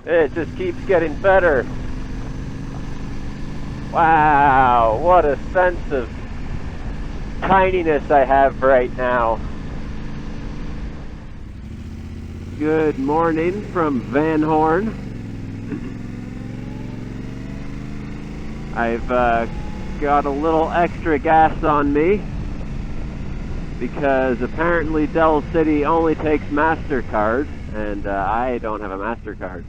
It just keeps getting better. Wow, what a sense of tininess I have right now. Good morning from Van Horn. I've got a little extra gas on me because apparently Dell City only takes MasterCard, and I don't have a MasterCard.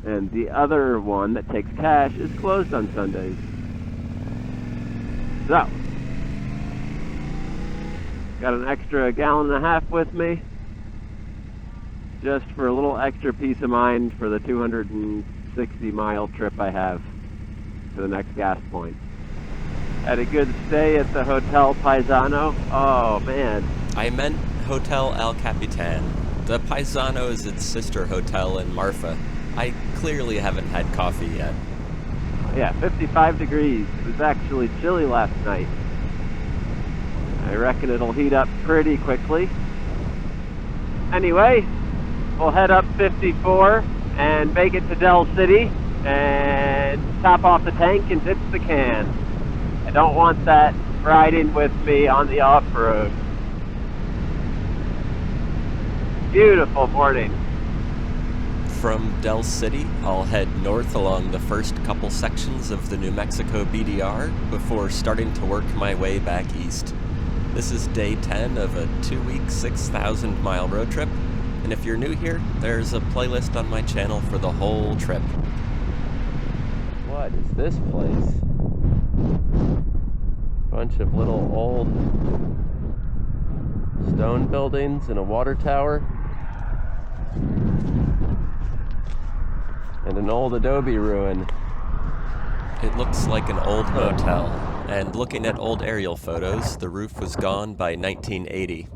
And the other one that takes cash is closed on Sundays. So, got an extra gallon and a half with me, just for a little extra peace of mind for the 260-mile trip I have to the next gas point. Had a good stay at the Hotel Paisano. Oh, man. I meant Hotel El Capitan. The Paisano is its sister hotel in Marfa. I clearly haven't had coffee yet. Yeah, 55 degrees. It was actually chilly last night. I reckon it'll heat up pretty quickly. Anyway, we'll head up 54 and make it to Dell City and top off the tank and ditch the can. I don't want that riding with me on the off-road. Beautiful morning. From Dell City, I'll head north along the first couple sections of the New Mexico BDR before starting to work my way back east. This is day 10 of a 2-week, 6,000-mile road trip, and if you're new here, there's a playlist on my channel for the whole trip. What is this place? Bunch of little old stone buildings and a water tower. And an old adobe ruin. It looks like an old motel, and looking at old aerial photos, the roof was gone by 1980.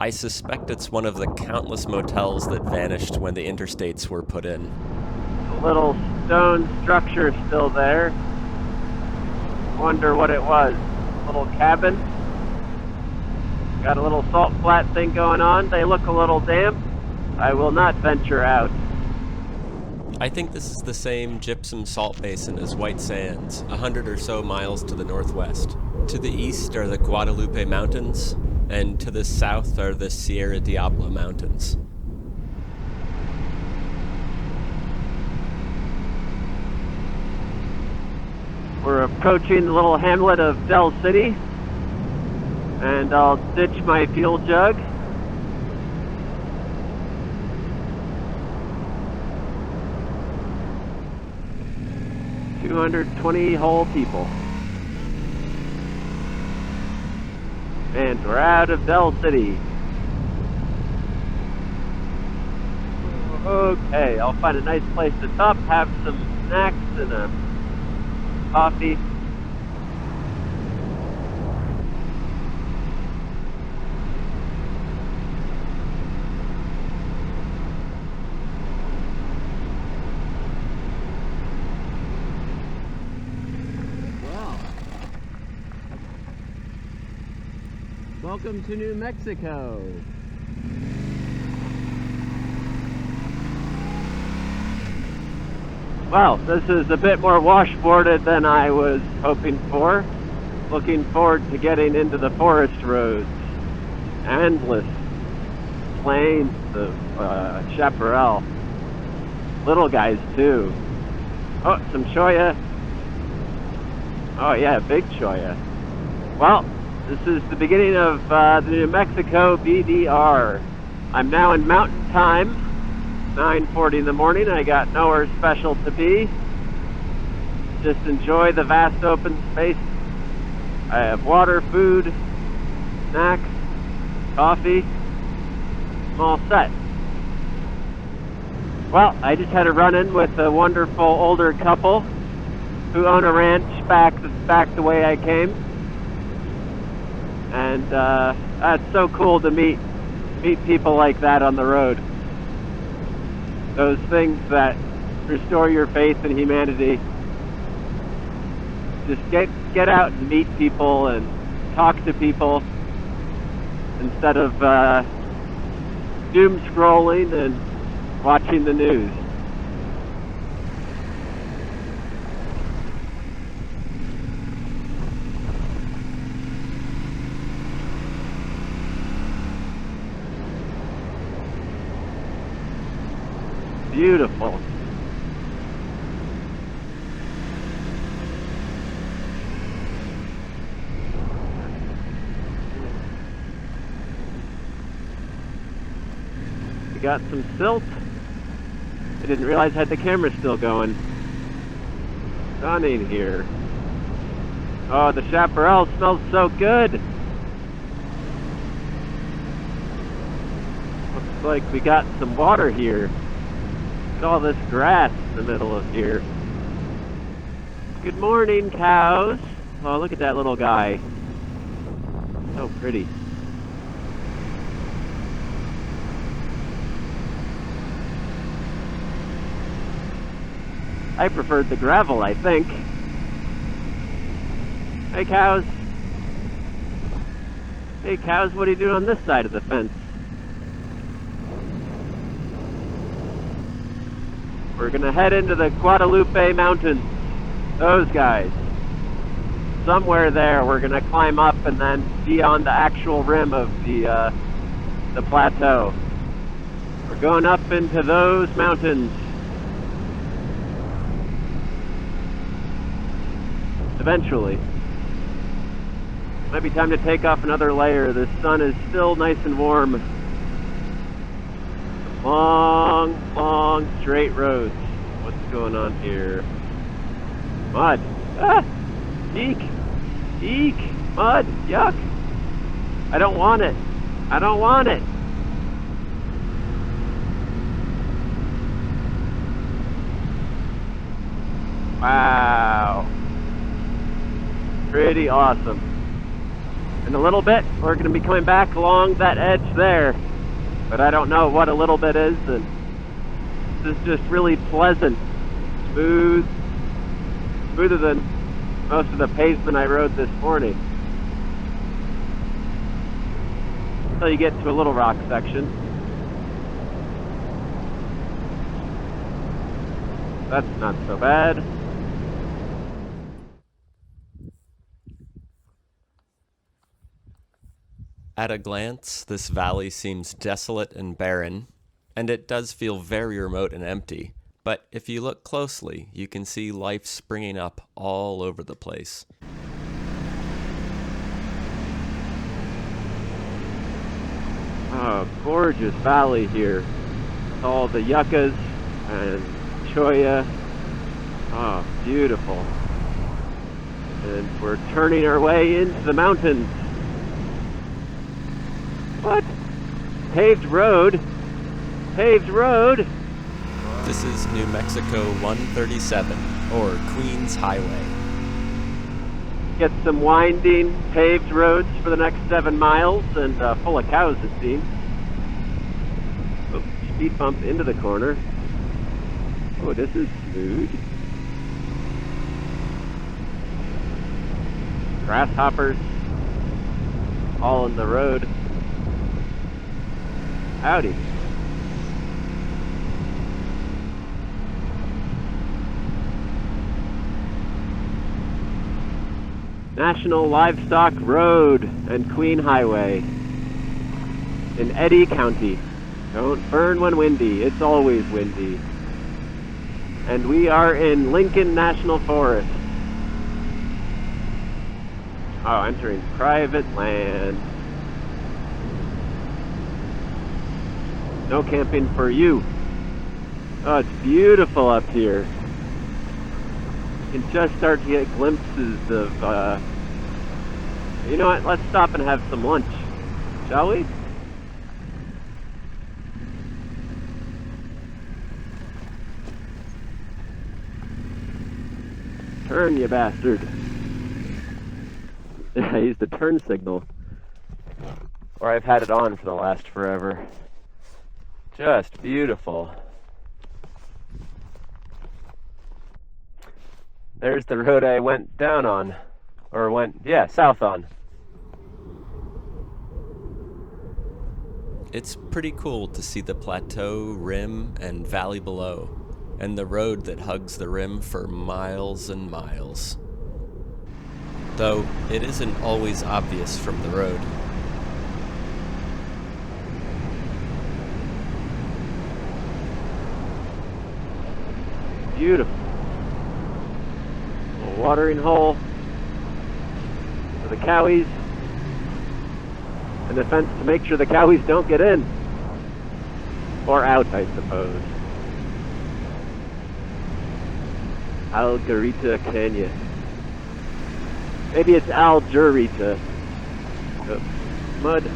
I suspect it's one of the countless motels that vanished when the interstates were put in. A little stone structure still there. Wonder what it was. A little cabin. Got a little salt flat thing going on. They look a little damp. I will not venture out. I think this is the same gypsum salt basin as White Sands, 100 or so miles to the northwest. To the east are the Guadalupe Mountains, and to the south are the Sierra Diablo Mountains. We're approaching the little hamlet of Dell City, and I'll ditch my fuel jug. $220 whole people. And we're out of Dell City. Okay, I'll find a nice place to stop, have some snacks and a coffee. Welcome to New Mexico. Well, this is a bit more washboarded than I was hoping for. Looking forward to getting into the forest roads. Endless plains of chaparral. Little guys too. Oh, some cholla. Oh yeah, big cholla. Well, this is the beginning of the New Mexico BDR. I'm now in mountain time, 9:40 in the morning. I got nowhere special to be. Just enjoy the vast open space. I have water, food, snacks, coffee. I'm all set. Well, I just had a run-in with a wonderful older couple who own a ranch back the way I came. And that's so cool to meet people like that on the road. Those things that restore your faith in humanity. Just get out and meet people and talk to people instead of doom scrolling and watching the news. Beautiful. We got some silt. I didn't realize I had the camera still going. Stunning here. Oh, the chaparral smells so good. Looks like we got some water here. Look at all this grass in the middle of here. Good morning, cows. Oh, look at that little guy. So pretty. I preferred the gravel, I think. Hey, cows. Hey, cows, what are you doing on this side of the fence? We're gonna head into the Guadalupe Mountains. Those guys. Somewhere there, we're gonna climb up and then be on the actual rim of the plateau. We're going up into those mountains. Eventually. Might be time to take off another layer. The sun is still nice and warm. Long, long, straight roads. What's going on here? Mud. Ah! Eek! Eek! Mud! Yuck! I don't want it. I don't want it. Wow. Pretty awesome. In a little bit, we're going to be coming back along that edge there. But I don't know what a little bit is, and this is just really pleasant. Smooth. Smoother than most of the pavement I rode this morning. Until you get to a little rock section. That's not so bad. At a glance, this valley seems desolate and barren, and it does feel very remote and empty. But if you look closely, you can see life springing up all over the place. Oh, gorgeous valley here. All the yuccas and cholla. Oh, beautiful. And we're turning our way into the mountains. What? Paved road? Paved road? This is New Mexico 137, or Queens Highway. Get some winding paved roads for the next 7 miles, and full of cows, it seems. Oh, speed bump into the corner. Oh, this is smooth. Grasshoppers all in the road. Howdy. National Livestock Road and Queen Highway in Eddy County. Don't burn when windy. It's always windy. And we are in Lincoln National Forest. Oh, entering private land. No camping for you. Oh, it's beautiful up here. You can just start to get glimpses of, you know what, let's stop and have some lunch, shall we? Turn, you bastard. I used the turn signal. Or I've had it on for the last forever. Just beautiful. There's the road I went down on. Or went, yeah, south on. It's pretty cool to see the plateau, rim, and valley below, and the road that hugs the rim for miles and miles. Though it isn't always obvious from the road. Beautiful. A watering hole for the cowies. And a fence to make sure the cowies don't get in. Or out, I suppose. Algarita Canyon. Maybe it's Algerita. Mud.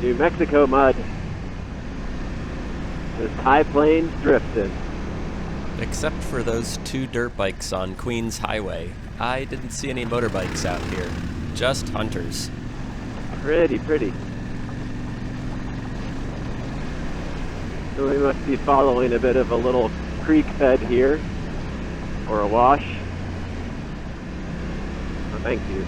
New Mexico mud. Just high plains drifting. Except for those 2 dirt bikes on Queens Highway, I didn't see any motorbikes out here. Just hunters. Pretty. So we must be following a bit of a little creek bed here. Or a wash. Oh, thank you.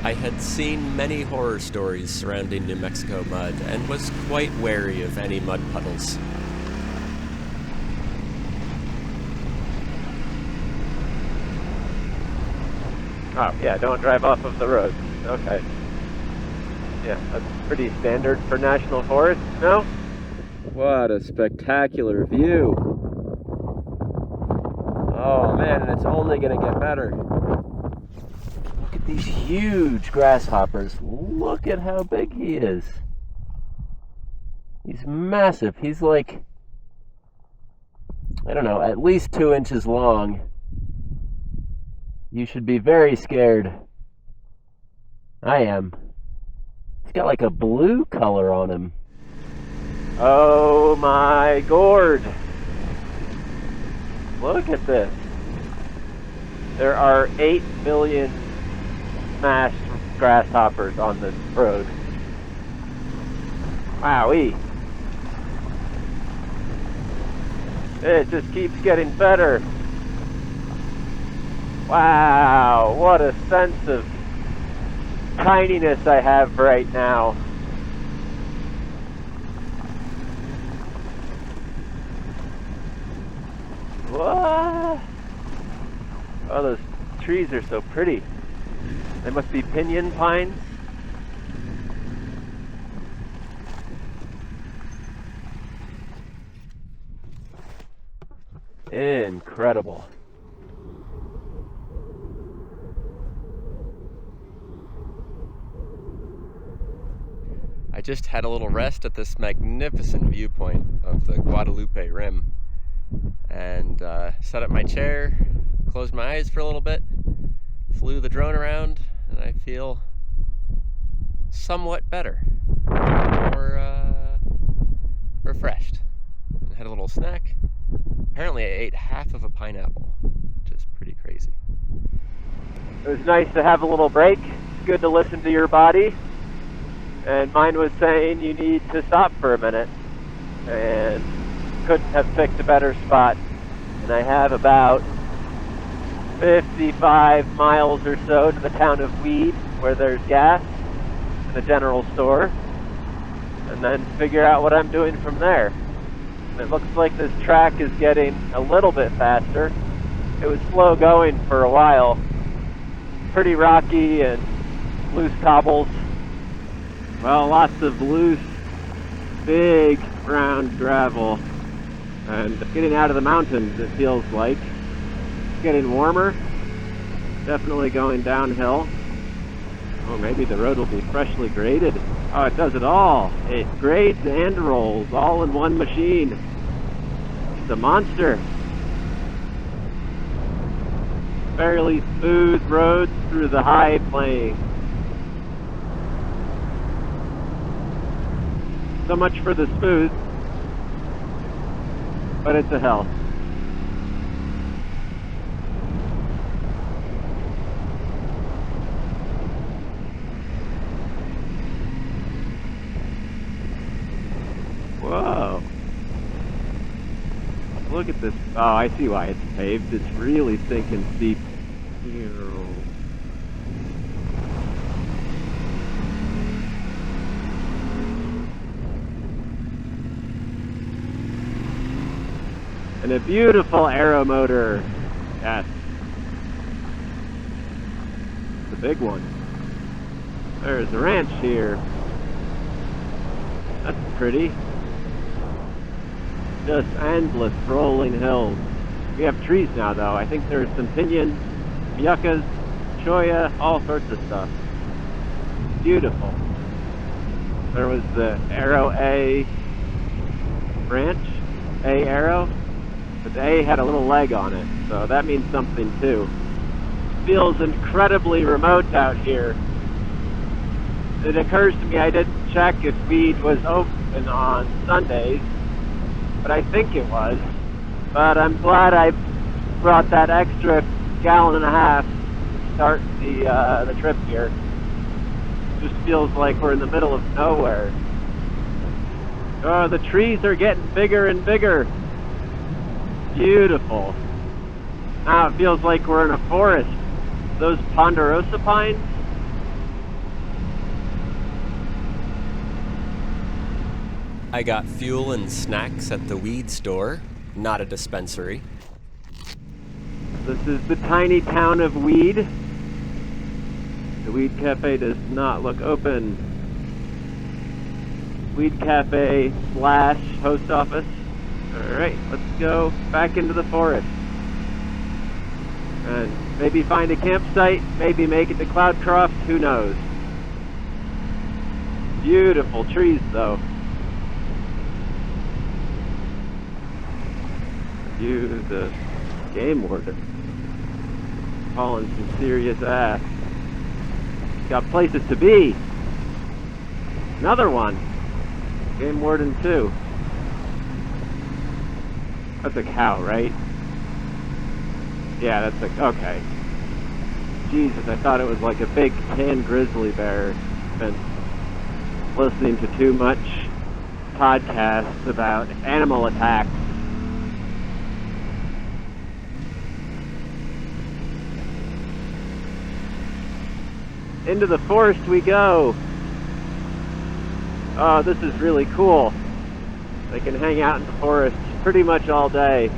I had seen many horror stories surrounding New Mexico mud and was quite wary of any mud puddles. Oh, yeah, don't drive off of the road. Okay. Yeah, that's pretty standard for national forests, no? What a spectacular view. Oh, man, and it's only going to get better. Look at these huge grasshoppers. Look at how big he is. He's massive. He's like, I don't know, at least 2 inches long. You should be very scared. I am. He's got like a blue color on him. Oh my gourd. Look at this. There are 8 million smashed grasshoppers on this road. Wowee. It just keeps getting better. Wow, what a sense of tininess I have right now. What? Oh, those trees are so pretty. They must be pinyon pines. Incredible. I just had a little rest at this magnificent viewpoint of the Guadalupe Rim and set up my chair, closed my eyes for a little bit, flew the drone around, and I feel somewhat better, more refreshed. And had a little snack. Apparently I ate half of a pineapple, which is pretty crazy. It was nice to have a little break. It's good to listen to your body. And mine was saying you need to stop for a minute, and couldn't have picked a better spot. And I have about 55 miles or so to the town of Weed, where there's gas and a general store, and then figure out what I'm doing from there. And it looks like this track is getting a little bit faster. It was slow going for a while. Pretty rocky and loose cobbles. Well, lots of loose, big, round gravel. And getting out of the mountains, it feels like. It's getting warmer. Definitely going downhill. Oh, maybe the road will be freshly graded. Oh, it does it all. It grades and rolls all in one machine. It's a monster. Fairly smooth roads through the high plains. So much for the smooth, but it's a hell. Whoa. Look at this. Oh, I see why it's paved. It's really sinking steep. And a beautiful aero motor. Yes. The big one. There's a ranch here. That's pretty. Just endless rolling hills. We have trees now though. I think there's some pinyon, yuccas, cholla, all sorts of stuff. Beautiful. There was the Arrow A ranch, A Arrow, but the A had a little leg on it, so that means something too. Feels incredibly remote out here. It occurs to me I didn't check if weed was open on Sundays, but I think it was. But I'm glad I brought that extra gallon and a half to start the trip here. Just feels like we're in the middle of nowhere. Oh, the trees are getting bigger and bigger. Beautiful. Now it feels like we're in a forest. Those ponderosa pines. I got fuel and snacks at the weed store, not a dispensary. This is the tiny town of Weed. The Weed Cafe does not look open. Weed Cafe / post office. Alright, let's go back into the forest. And maybe find a campsite, maybe make it to Cloudcroft, who knows. Beautiful trees though. You, the game warden, hauling some serious ass. Got places to be. Another one. Game warden 2. That's a cow, right? Yeah, that's a, okay. Jesus, I thought it was like a big tan grizzly bear. Been listening to too much podcasts about animal attacks. Into the forest we go. Oh, this is really cool. They can hang out in the forest pretty much all day.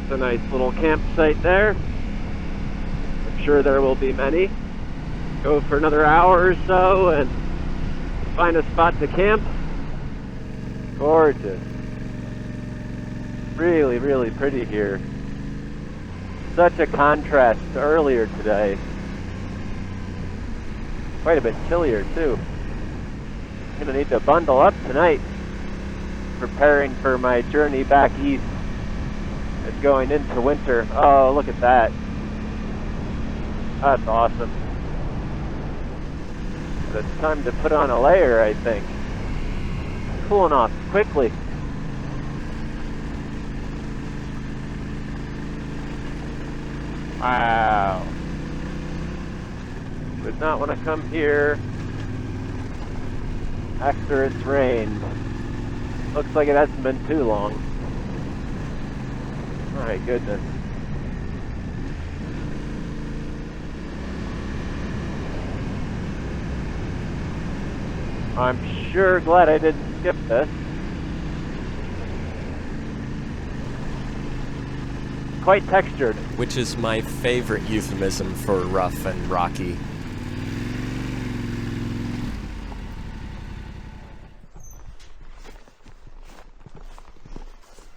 It's a nice little campsite there. I'm sure there will be many. Go for another hour or so and find a spot to camp. Gorgeous. Really, really pretty here. Such a contrast to earlier today. Quite a bit chillier too. I'm gonna need to bundle up tonight, preparing for my journey back east. It's going into winter. Oh, look at that. That's awesome. But it's time to put on a layer, I think. Cooling off quickly. Wow. Would not want to come here after it's rained. Looks like it hasn't been too long. My goodness. I'm sure glad I didn't skip this. Quite textured. Which is my favorite euphemism for rough and rocky.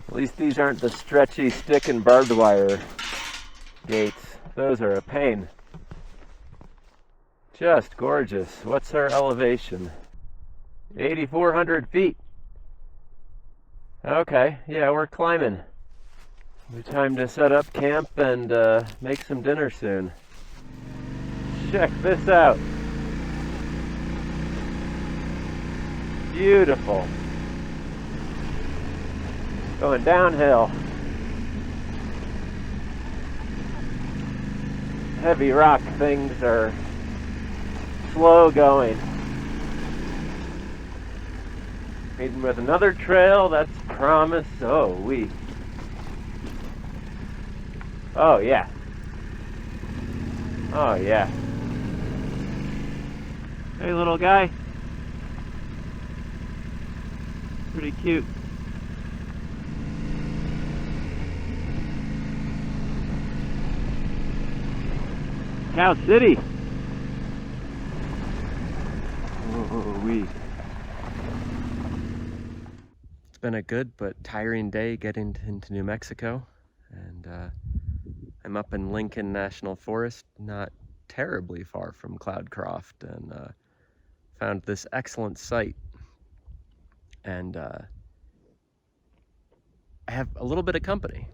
At least these aren't the stretchy stick and barbed wire gates. Those are a pain. Just gorgeous. What's our elevation? 8,400 feet. Okay, yeah, we're climbing. Time to set up camp and make some dinner soon. Check this out. Beautiful. Going downhill. Heavy rock things are slow going. Meeting with another trail, that's promise. Oh, oh yeah. Oh yeah. Hey little guy. Pretty cute. Cow City. Oh, It's been a good but tiring day getting into New Mexico, and I'm up in Lincoln National Forest, not terribly far from Cloudcroft, and found this excellent site. And I have a little bit of company,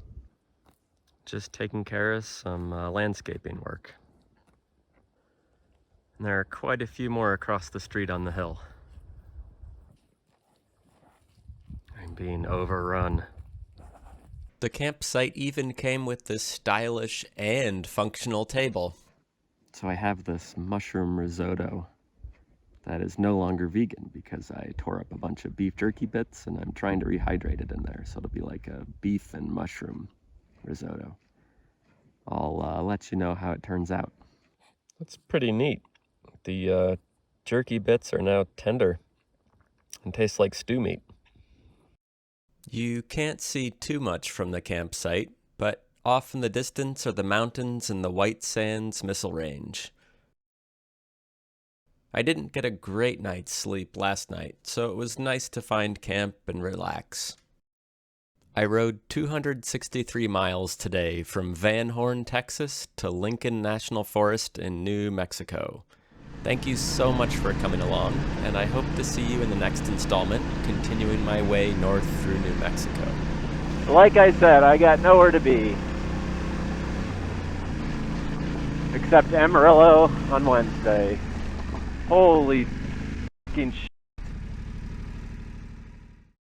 just taking care of some landscaping work. And there are quite a few more across the street on the hill. I'm being overrun. The campsite even came with this stylish and functional table. So I have this mushroom risotto that is no longer vegan because I tore up a bunch of beef jerky bits and I'm trying to rehydrate it in there, so it'll be like a beef and mushroom risotto. I'll let you know how it turns out. That's pretty neat. The jerky bits are now tender and taste like stew meat. You can't see too much from the campsite, but off in the distance are the mountains and the White Sands Missile Range. I didn't get a great night's sleep last night, so it was nice to find camp and relax. I rode 263 miles today from Van Horn, Texas to Lincoln National Forest in New Mexico. Thank you so much for coming along, and I hope to see you in the next installment, continuing my way north through New Mexico. like I said, I got nowhere to be except Amarillo on Wednesday. Holy fucking shit.